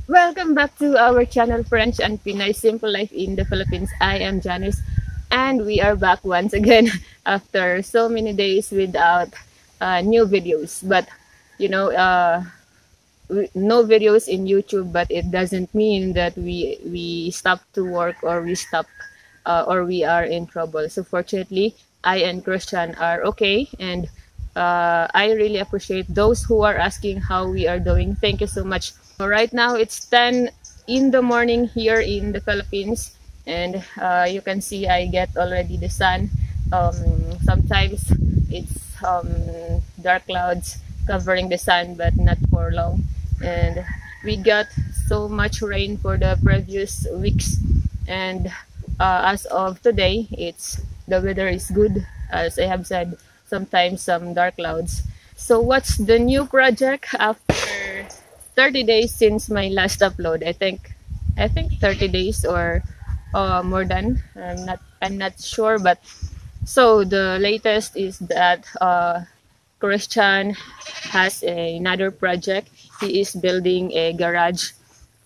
Welcome back to our channel, French and Pinoy Simple Life in the Philippines. I am Janice, and we are back once again after so many days without new videos. But you know, no videos in YouTube, but it doesn't mean that we stop to work or we stop or we are in trouble. So fortunately, I and Christian are okay, and I really appreciate those who are asking how we are doing. Thank you so much. So right now it's 10 in the morning here in the Philippines, and you can see I get already the sun. Sometimes it's dark clouds covering the sun, but not for long. And we got so much rain for the previous weeks, and as of today, it's the weather is good. As I have said, sometimes some dark clouds. So what's the new project after 30 days since my last upload? I think 30 days or more than. I'm not sure, but so the latest is that Christian has another project. He is building a garage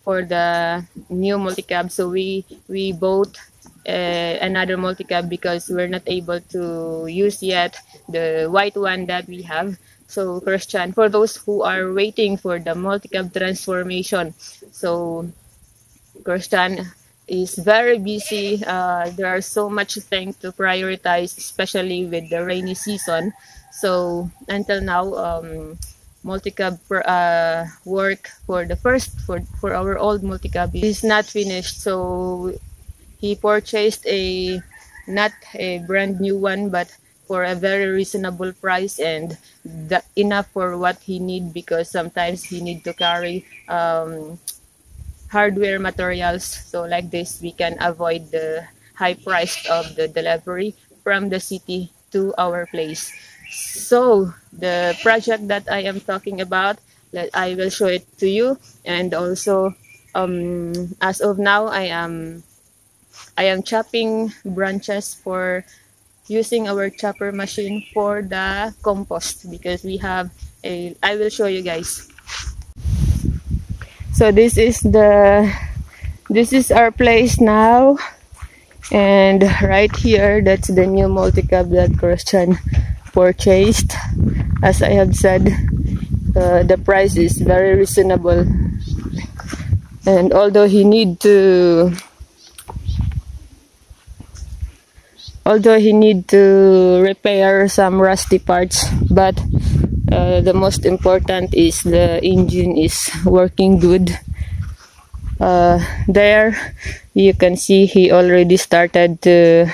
for the new multicab. So we bought another multicab because we're not able to use yet the white one that we have. So Christian, for those who are waiting for the multicab transformation, so Christian is very busy. There are so much things to prioritize, especially with the rainy season. So until now, multicab work for the first for our old multicab is not finished. So he purchased a not a brand new one, but for a very reasonable price and enough for what he need, because sometimes he need to carry hardware materials. So like this, we can avoid the high price of the delivery from the city to our place. So the project that I am talking about, that I will show it to you, and also as of now, I am chopping branches for using our chopper machine for the compost, because we have a. I will show you guys. So this is our place now, and right here, that's the new multicab that Christian purchased. As I have said, the price is very reasonable, and although he need to repair some rusty parts, but the most important is the engine is working good. There you can see he already started to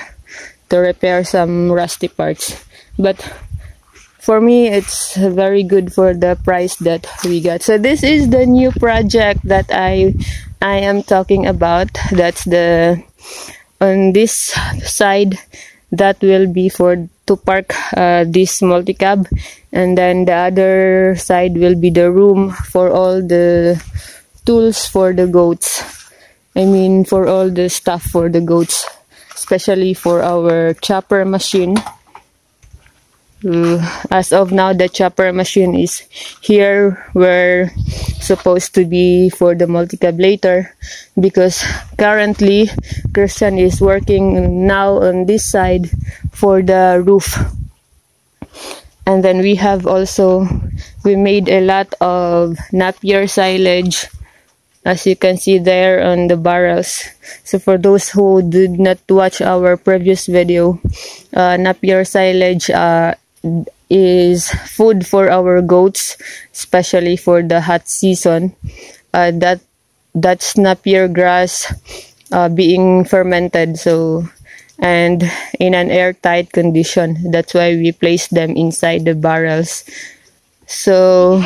repair some rusty parts, but for me it's very good for the price that we got. So this is the new project that I am talking about. That's the on this side, that will be for to park this multicab, and then the other side will be the room for all the tools for the goats. I mean, for all the stuff for the goats, especially for our chopper machine. As of now, the chopper machine is here where supposed to be for the multicab later, because currently Christian is working now on this side for the roof. And then we made a lot of Napier silage, as you can see there on the barrels. So for those who did not watch our previous video, Napier silage is food for our goats, especially for the hot season. That's Napier grass being fermented, so, and in an airtight condition. That's why we place them inside the barrels. So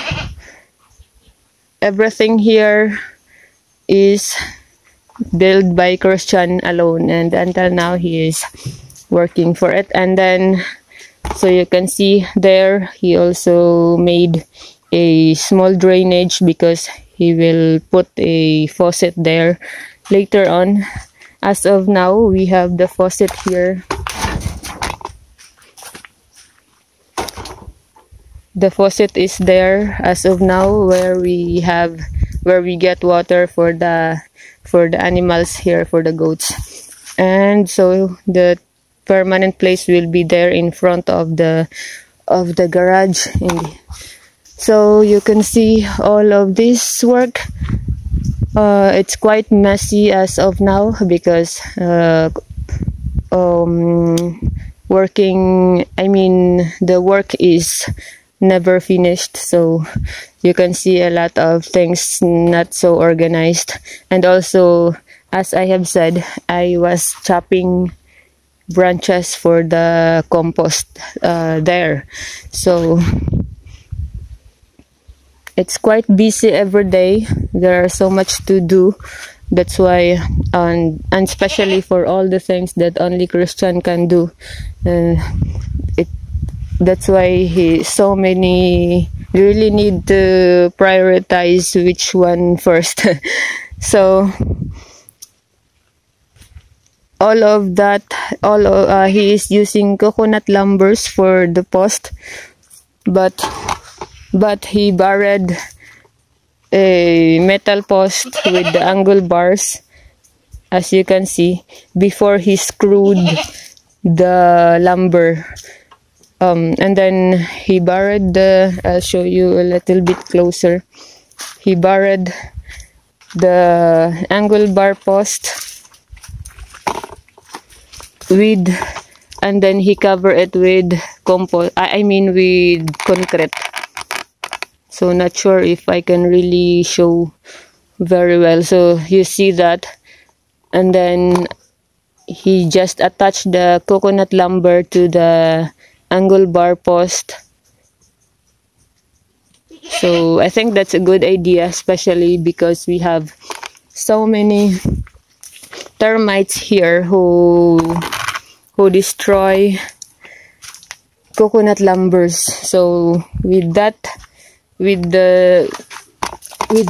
everything here is built by Christian alone, and until now he is working for it. And then, so you can see there, he also made a small drainage because he will put a faucet there later on. As of now, we have the faucet here. The faucet is there as of now, where where we get water for the animals here, for the goats. And so the permanent place will be there in front of the garage. So you can see all of this work. It's quite messy as of now because the work is never finished, so you can see a lot of things not so organized. And also, as I have said, I was chopping branches for the compost there, so it's quite busy every day. There are so much to do. That's why, and especially for all the things that only Christian can do, and that's why so many really need to prioritize which one first. So all of that, he is using coconut lumbers for the post, but he borrowed a metal post with the angle bars, as you can see, before he screwed the lumber. And then he borrowed I'll show you a little bit closer. He borrowed the angle bar post and then he covered it with with concrete. So not sure if I can really show very well. So you see that, and then he just attached the coconut lumber to the angle bar post. So I think that's a good idea, especially because we have so many termites here who destroy coconut lumbers. So with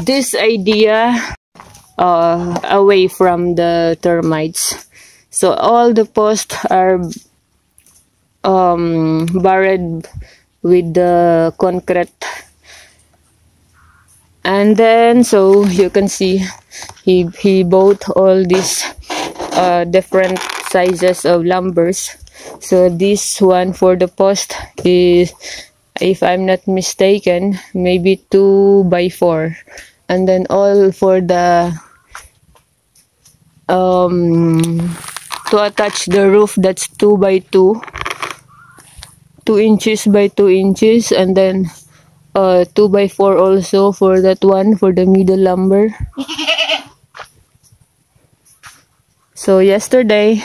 this idea, away from the termites, so all the posts are buried with the concrete. And then, so you can see he bought all these different sizes of lumbers. So this one for the post is, if I'm not mistaken, maybe 2 by 4, and then all for the to attach the roof, that's 2 by 2, 2 inches by 2 inches, and then 2 by 4 also for that one, for the middle lumber. So yesterday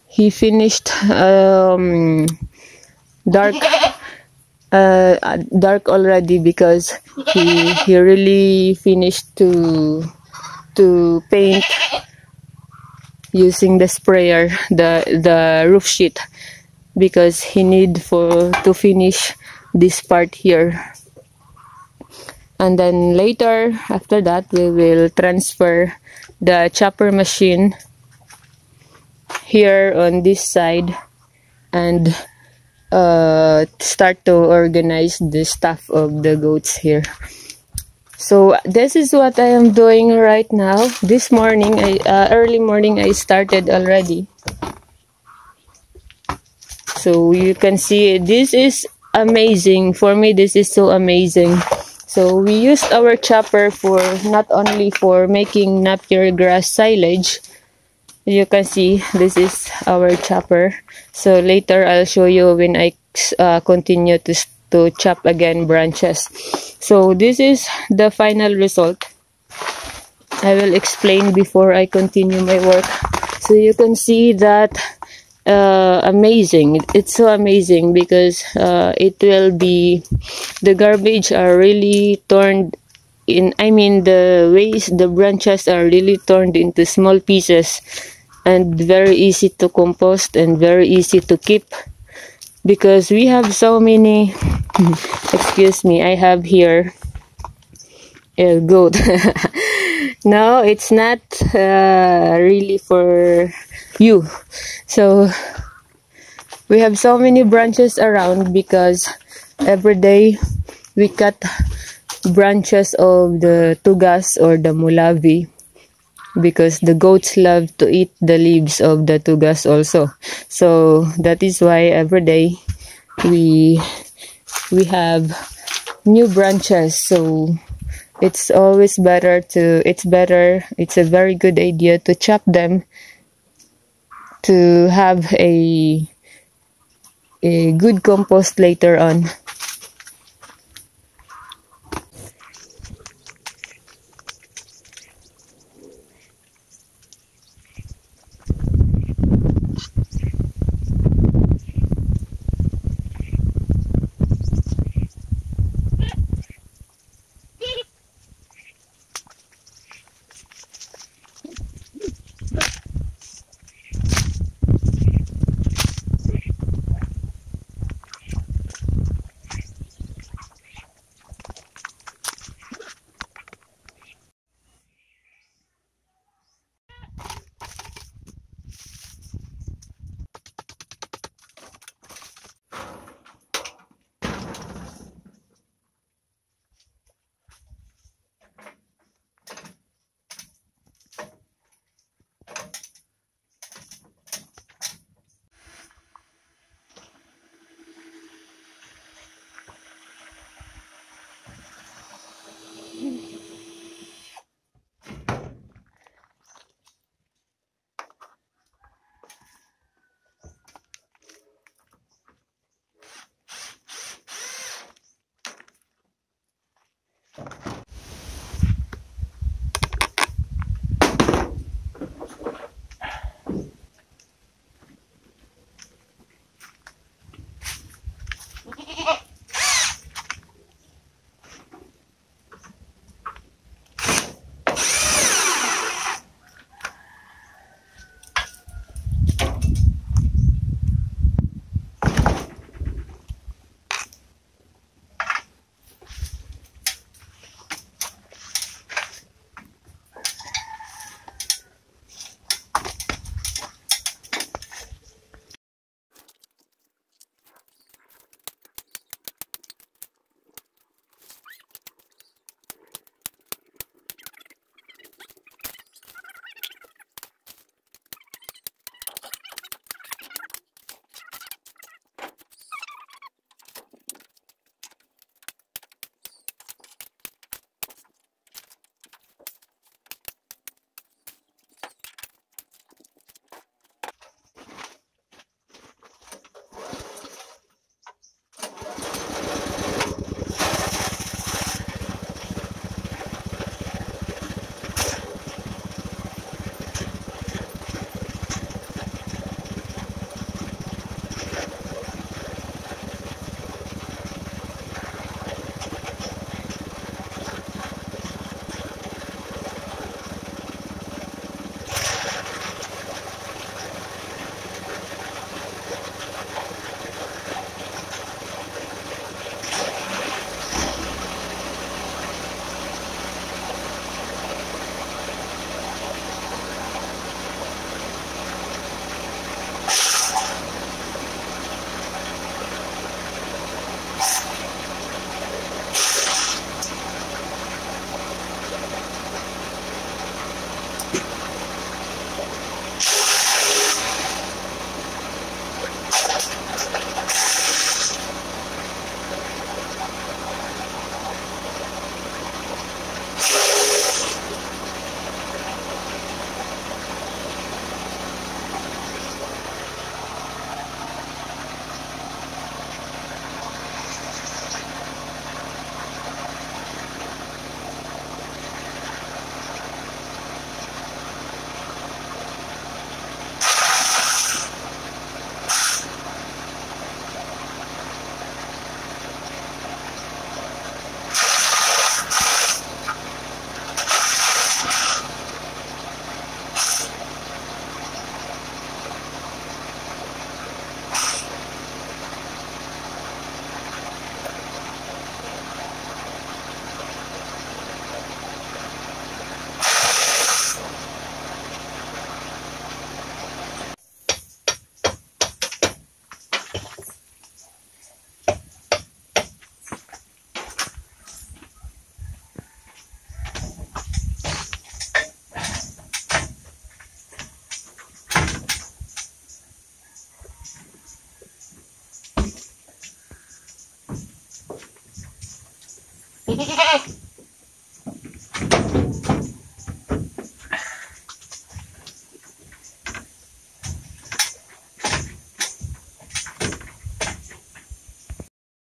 he finished dark already, because he really finished to paint using the sprayer the roof sheet, because he need to finish this part here. And then later, after that, we will transfer the chopper machine here on this side and start to organize the stuff of the goats here. So this is what I am doing right now. This morning, early morning, I started already. So you can see, this is amazing. For me, this is so amazing. So we used our chopper for not only for making Napier grass silage. You can see this is our chopper. So later I'll show you when I continue to chop again branches. So this is the final result. I will explain before I continue my work. So you can see that amazing. It's so amazing because it will be, the garbage are really turned in, the branches are really turned into small pieces, and very easy to compost and very easy to keep, because we have so many excuse me, I have here a goat. No, it's not really for you. So we have so many branches around because every day we cut branches of the tugas or the mulavi, because the goats love to eat the leaves of the tugas also. So that is why every day we have new branches. So it's always better to, it's a very good idea to chop them to have a good compost later on.